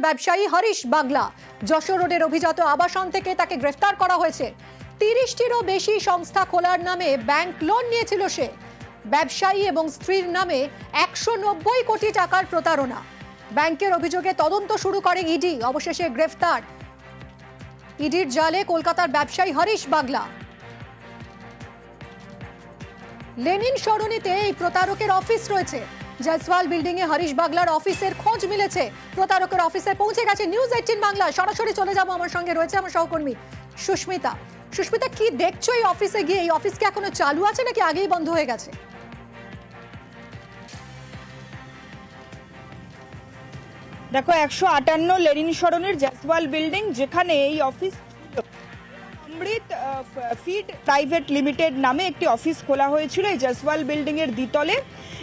ব্যবসায়ী হরিশ বাগলা। যশোর রোডের অভিজাত আবাসন থেকে তাকে গ্রেফতার করা হয়েছে। 30টিরও বেশি সংস্থা খোলার নামে ব্যাংক লোন নিয়েছিল সে। ব্যবসায়ী এবং স্ত্রীর নামে 190 কোটি টাকার প্রতারণা। ব্যাংকের অভিযোগে তদন্ত শুরু করে ইডি। অবশেষে গ্রেফতার ইডির জালে কলকাতার ব্যবসায়ী হরিশ বাগলা। লেনিন সরণিতে এই প্রতারকের অফিস রয়েছে। জয়সওয়াল বিল্ডিং এ হরিশ বাগলার অফিসের খোঁজ মিলেছে। প্রতারকের অফিসে পৌঁছে গেছে নিউজ 18 বাংলা। সরাসরি চলে যাব, আমার সঙ্গে রয়েছে আমার সহকর্মী সুস্মিতা। সুস্মিতা, কি দেখছো এই অফিসে গিয়ে? এই অফিস কি এখনো চালু আছে নাকি আগেই বন্ধ হয়ে গেছে? দেখো, 158 লেনিন সরণির জয়সওয়াল বিল্ডিং, যেখানে এই অফিস অমৃত ফিড প্রাইভেট লিমিটেড নামে একটি অফিস খোলা হয়েছিল এই জয়সওয়াল বিল্ডিং এর দ্বিতলে,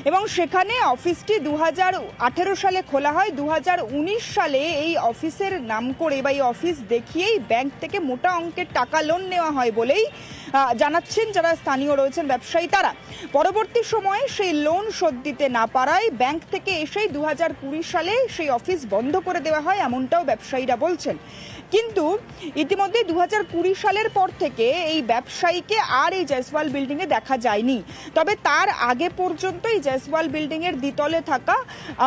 এবং সেখানে অফিসটি 2018 সালে খোলা হয়। 2019 সালে এই অফিসের নাম করে বা এই অফিস দেখিয়েই ব্যাংক থেকে মোটা অঙ্কের টাকা লোন নেওয়া হয় বলেই জানাচ্ছেন যারা স্থানীয় রয়েছেন ব্যবসায়ী তারা। পরবর্তী সময়ে সেই লোন শোধ দিতে না পারায় ব্যাংক থেকে এসেই 2020 সালে সেই অফিস বন্ধ করে দেওয়া হয়, এমনটাও ব্যবসায়ীরা বলছেন। কিন্তু ইতিমধ্যে 2020 সালের পর থেকে এই ব্যবসায়ীকে আর এই জয়সওয়াল বিল্ডিং এ দেখা যায়নি। তবে তার আগে পর্যন্ত এই জয়সওয়াল বিল্ডিং এর দ্বিতলে থাকা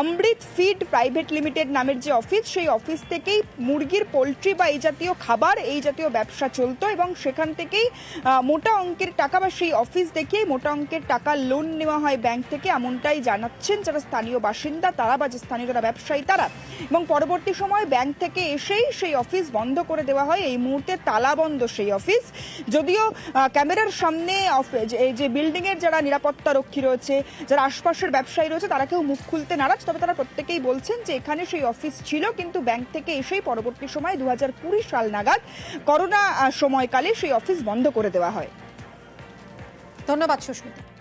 অমৃত ফিড প্রাইভেট লিমিটেড নামের যে অফিস, সেই অফিস থেকেই মুরগির, পোলট্রি বা এই জাতীয় খাবার, এই জাতীয় ব্যবসা চলতো, এবং সেখান থেকেই মোটা অঙ্কের টাকা বা সেই অফিস দেখেই মোটা অঙ্কের টাকা লোন নেওয়া হয় ব্যাংক থেকে, এমনটাই জানাচ্ছেন যারা স্থানীয় বাসিন্দা তারা বা যে স্থানীয় যারা ব্যবসায়ী তারা। এবং পরবর্তী সময় ব্যাংক থেকে এসেই সেই অফিস বন্ধ করে দেওয়া হয়। এই মুহূর্তে তালা বন্ধ সেই অফিস। যদিও ক্যামেরার সামনে এই যে বিল্ডিং এর যারা নিরাপত্তা রক্ষী রয়েছে, যারা আশপাশের ব্যবসায়ী রয়েছে, তারা কেউ মুখ খুলতে নারাজ। তবে তারা প্রত্যেকেই বলছেন যে এখানে সেই অফিস ছিল, কিন্তু ব্যাংক থেকে এসেই পরবর্তী সময় 2020 সাল নাগাদ করোনা সময়কালে সেই অফিস বন্ধ করে দেওয়া হয়। ধন্যবাদ সুস্মিতা।